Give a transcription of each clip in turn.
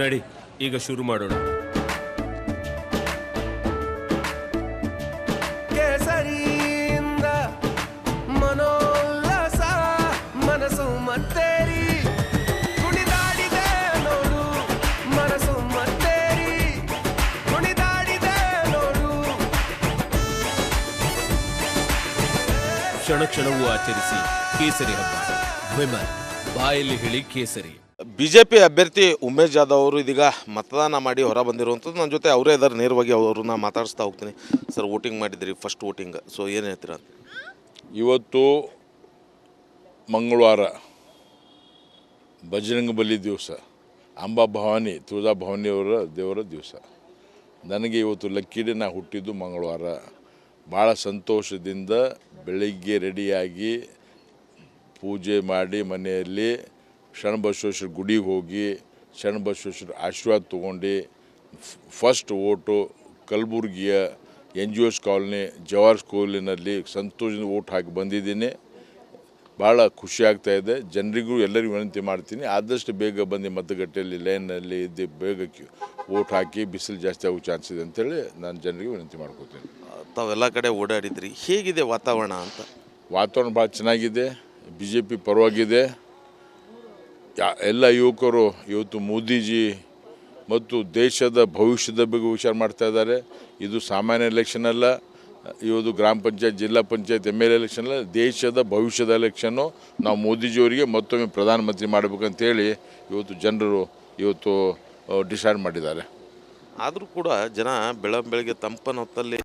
ನಡಿ ಈಗ ಶುರು ಮಾಡೋಣ. ಕೇಸರಿಯಿಂದ ಮನೋಲ್ಲಾಸ ಮನಸ್ಸು ಮತ್ತೇರಿ ಕುಣಿದಾಡಿದೆ ನೋಡು, ಮನಸ್ಸು ಮತ್ತೇರಿ ಕುಣಿದಾಡಿದೆ ನೋಡು. ಕ್ಷಣ ಕ್ಷಣವೂ ಆಚರಿಸಿ ಕೇಸರಿ ಹಬ್ಬ. ವಿಮಲ್ ಬಾಯಲ್ಲಿ ಹೇಳಿ ಕೇಸರಿ. ಬಿಜೆಪಿ ಅಭ್ಯರ್ಥಿ ಉಮೇಶ್ ಜಾಧವ್ ಅವರು ಇದೀಗ ಮತದಾನ ಮಾಡಿ ಹೊರ ಬಂದಿರುವಂಥದ್ದು. ನನ್ನ ಜೊತೆ ಅವರೇ ಇದ್ದಾರೆ, ನೇರವಾಗಿ ಅವ್ರನ್ನ ಮಾತಾಡಿಸ್ತಾ ಹೋಗ್ತೀನಿ. ಸರ್, ವೋಟಿಂಗ್ ಮಾಡಿದ್ರಿ, ಫಸ್ಟ್ ವೋಟಿಂಗ್, ಸೊ ಏನು ಹೇಳ್ತೀರಾ? ಇವತ್ತು ಮಂಗಳವಾರ ಬಜರಂಗ ಬಲಿ ದಿವಸ, ಅಂಬಾ ಭವಾನಿ ತುಳಜಾ ಭವಾನಿಯವರ ದೇವರ ದಿವಸ. ನನಗೆ ಇವತ್ತು ಲಕ್ಕಿಡೆ, ನಾ ಹುಟ್ಟಿದ್ದು ಮಂಗಳವಾರ. ಭಾಳ ಸಂತೋಷದಿಂದ ಬೆಳಿಗ್ಗೆ ರೆಡಿಯಾಗಿ ಪೂಜೆ ಮಾಡಿ ಮನೆಯಲ್ಲಿ ಶರಣಬಸವೇಶ್ವರ ಗುಡಿಗೆ ಹೋಗಿ ಶರಣಬಸವೇಶ್ವರ ಆಶೀರ್ವಾದ ತೊಗೊಂಡು ಫಸ್ಟ್ ಓಟು ಕಲಬುರ್ಗಿಯ NGOs ಕಾಲೋನಿ ಜವಾಹರ್ ಸ್ಕೂಲಿನಲ್ಲಿ ಸಂತೋಷದಿಂದ ಓಟ್ ಹಾಕಿ ಬಂದಿದ್ದೀನಿ. ಭಾಳ ಖುಷಿ ಆಗ್ತಾಯಿದೆ. ಜನರಿಗೂ ಎಲ್ಲರಿಗೂ ವಿನಂತಿ ಮಾಡ್ತೀನಿ, ಆದಷ್ಟು ಬೇಗ ಬಂದು ಮತಗಟ್ಟೆಯಲ್ಲಿ ಲೈನಲ್ಲಿ ಇದ್ದು ಬೇಗ ಓಟ್ ಹಾಕಿ. ಬಿಸಿಲು ಜಾಸ್ತಿ ಆಗೋ ಚಾನ್ಸ್ ಇದೆ ಅಂತೇಳಿ ನಾನು ಜನರಿಗೆ ವಿನಂತಿ ಮಾಡ್ಕೋತೀನಿ. ತಾವೆಲ್ಲ ಕಡೆ ಓಡಾಡಿದ್ರಿ, ಹೇಗಿದೆ ವಾತಾವರಣ ಅಂತ? ವಾತಾವರಣ ಭಾಳ ಚೆನ್ನಾಗಿದೆ, BJP ಪರವಾಗಿದೆ. ಎಲ್ಲ ಯುವಕರು ಇವತ್ತು ಮೋದಿಜಿ ಮತ್ತು ದೇಶದ ಭವಿಷ್ಯದ ಬಗ್ಗೆ ವಿಚಾರ ಮಾಡ್ತಾ ಇದ್ದಾರೆ. ಇದು ಸಾಮಾನ್ಯ ಎಲೆಕ್ಷನ್ ಅಲ್ಲ, ಇವತ್ತು ಗ್ರಾಮ ಪಂಚಾಯತ್, ಜಿಲ್ಲಾ ಪಂಚಾಯತ್, MLA ಎಲೆಕ್ಷನ್ ಅಲ್ಲ, ದೇಶದ ಭವಿಷ್ಯದ ಎಲೆಕ್ಷನ್ನು. ನಾವು ಮೋದಿಜಿಯವರಿಗೆ ಮತ್ತೊಮ್ಮೆ ಪ್ರಧಾನಮಂತ್ರಿ ಮಾಡಬೇಕಂತೇಳಿ ಇವತ್ತು ಜನರು ಇವತ್ತು ಡಿಸೈಡ್ ಮಾಡಿದ್ದಾರೆ. ಆದರೂ ಕೂಡ ಜನ ಬೆಳಗ್ಗೆ ತಂಪನ ಹೊತ್ತಲ್ಲಿ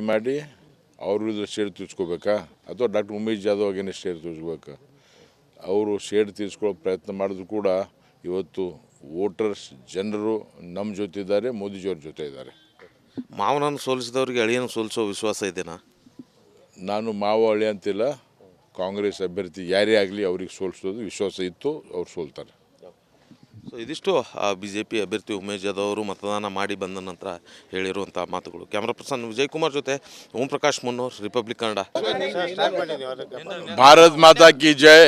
ಮಾಡಿ ಅವರು ಶೇಡ್ ತೀರ್ಸ್ಕೋಬೇಕಾ ಅಥವಾ ಡಾಕ್ಟರ್ ಉಮೇಶ್ ಜಾಧವ್ ಆಗೇನೆ ಶೇಡ್ ತೀರ್ಸ್ಕೋಬೇಕಾ? ಅವರು ಶೇಡ್ ತೀರ್ಸ್ಕೊಳ್ಳೋ ಪ್ರಯತ್ನ ಮಾಡಿದ್ರು ಕೂಡ ಇವತ್ತು ವೋಟರ್ಸ್ ಜನರು ನಮ್ಮ ಜೊತೆ ಇದ್ದಾರೆ, ಮೋದಿಜಿಯವ್ರ ಜೊತೆ ಇದ್ದಾರೆ. ಮಾವನನ್ನು ಸೋಲಿಸಿದವ್ರಿಗೆ ಅಳಿಯನ್ನು ಸೋಲಿಸೋ ವಿಶ್ವಾಸ ಇದೆನಾ? ನಾನು ಮಾವ ಅಳಿ ಅಂತಿಲ್ಲ, ಕಾಂಗ್ರೆಸ್ ಅಭ್ಯರ್ಥಿ ಯಾರೇ ಆಗಲಿ ಅವ್ರಿಗೆ ಸೋಲಿಸೋದು ವಿಶ್ವಾಸ ಇತ್ತು, ಅವ್ರು ಸೋಲ್ತಾರೆ. ಸೊ ಇದಿಷ್ಟು BJP ಅಭ್ಯರ್ಥಿ ಉಮೇಶ್ ಜಾಧವ್ ಅವರು ಮತದಾನ ಮಾಡಿ ಬಂದ ನಂತರ ಹೇಳಿರುವಂಥ ಮಾತುಗಳು. ಕ್ಯಾಮ್ರಾ ಪರ್ಸನ್ ವಿಜಯ್ ಕುಮಾರ್ ಜೊತೆ ಓಂ ಪ್ರಕಾಶ್ ಮುನ್ನೂರ್, ರಿಪಬ್ಲಿಕ್ ಕನ್ನಡ. ಭಾರತ್ ಮಾತಾ ಕಿ ಜೈ,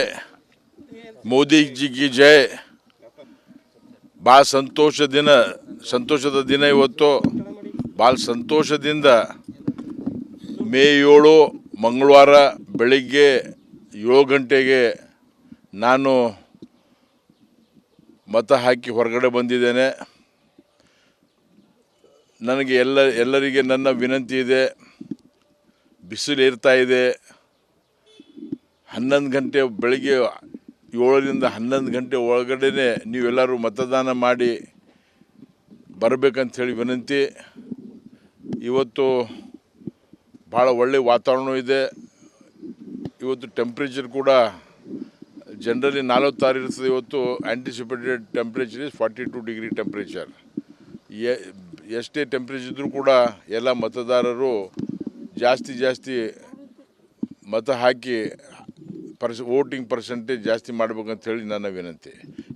ಮೋದಿ ಜಿ ಕಿ ಜೈ. ಭಾಳ ಸಂತೋಷದ ದಿನ ಇವತ್ತು. ಭಾಳ ಸಂತೋಷದಿಂದ ಮೇ 7 ಮಂಗಳವಾರ ಬೆಳಿಗ್ಗೆ 7 ಗಂಟೆಗೆ ನಾನು ಮತ ಹಾಕಿ ಹೊರಗಡೆ ಬಂದಿದ್ದೇನೆ. ನನಗೆ ಎಲ್ಲರಿಗೆ ನನ್ನ ವಿನಂತಿ ಇದೆ, ಬಿಸಿಲು ಇರ್ತಾ ಇದೆ. 11 ಗಂಟೆ ಬೆಳಿಗ್ಗೆ 7ರಿಂದ 11 ಗಂಟೆ ಒಳಗಡೆ ನೀವೆಲ್ಲರೂ ಮತದಾನ ಮಾಡಿ ಬರಬೇಕಂಥೇಳಿ ವಿನಂತಿ. ಇವತ್ತು ಭಾಳ ಒಳ್ಳೆಯ ವಾತಾವರಣ ಇದೆ. ಇವತ್ತು ಟೆಂಪ್ರೇಚರ್ ಕೂಡ ಜನರಲಿ 46 ಇರ್ತದೆ, ಇವತ್ತು anticipated temperature is 42 degree temperature. ಎಷ್ಟೇ ಟೆಂಪ್ರೇಚರ್ ಇದ್ದರೂ ಕೂಡ ಎಲ್ಲ ಮತದಾರರು ಜಾಸ್ತಿ ಮತ ಹಾಕಿ ವೋಟಿಂಗ್ ಪರ್ಸೆಂಟೇಜ್ ಜಾಸ್ತಿ ಮಾಡ್ಬೇಕಂತ ಹೇಳಿ ನನ್ನ ವಿನಂತಿ.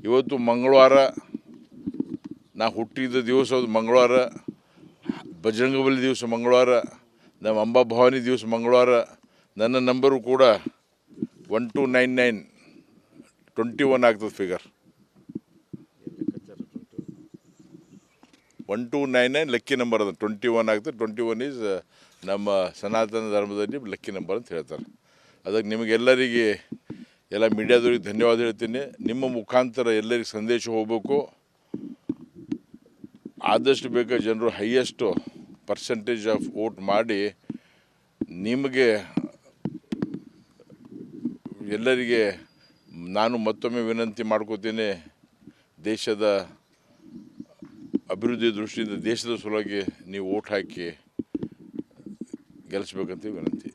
ಇವತ್ತು ಮಂಗಳವಾರ, ನಾ ಹುಟ್ಟಿದ ದಿವಸ ಮಂಗಳವಾರ, ಬಜರಂಗಬಲಿ ದಿವಸ ಮಂಗಳವಾರ, ನಮ್ಮ ಅಂಬಾ ಭವಾನಿ ದಿವಸ ಮಂಗಳವಾರ. ನನ್ನ ನಂಬರು ಕೂಡ 1299 21 ಆಗ್ತದೆ. ಫಿಗರ್ 1299 ಲಕ್ಕಿ ನಂಬರ್ ಅದು. 21 ಆಗ್ತದೆ. 21 ಈಸ್ ನಮ್ಮ ಸನಾತನ ಧರ್ಮದಲ್ಲಿ ಲಕ್ಕಿ ನಂಬರ್ ಅಂತ ಹೇಳ್ತಾರೆ. ಅದಕ್ಕೆ ನಿಮಗೆಲ್ಲರಿಗೆ, ಎಲ್ಲ ಮೀಡಿಯಾದವ್ರಿಗೆ ಧನ್ಯವಾದ ಹೇಳ್ತೀನಿ. ನಿಮ್ಮ ಮುಖಾಂತರ ಎಲ್ಲರಿಗೆ ಸಂದೇಶ ಹೋಗಬೇಕು. ಆದಷ್ಟು ಬೇಗ ಜನರು ಹೈಯೆಸ್ಟು ಪರ್ಸೆಂಟೇಜ್ ಆಫ್ ವೋಟ್ ಮಾಡಿ ನಿಮಗೆ ಎಲ್ಲರಿಗೆ ನಾನು ಮತ್ತೊಮ್ಮೆ ವಿನಂತಿ ಮಾಡ್ಕೋತೀನಿ. ದೇಶದ ಅಭಿವೃದ್ಧಿ ದೃಷ್ಟಿಯಿಂದ ದೇಶದ ಸಲುವಾಗಿ ನೀವು ಓಟ್ ಹಾಕಿ ಗೆಲ್ಲಿಸ್ಬೇಕಂತ ವಿನಂತಿ.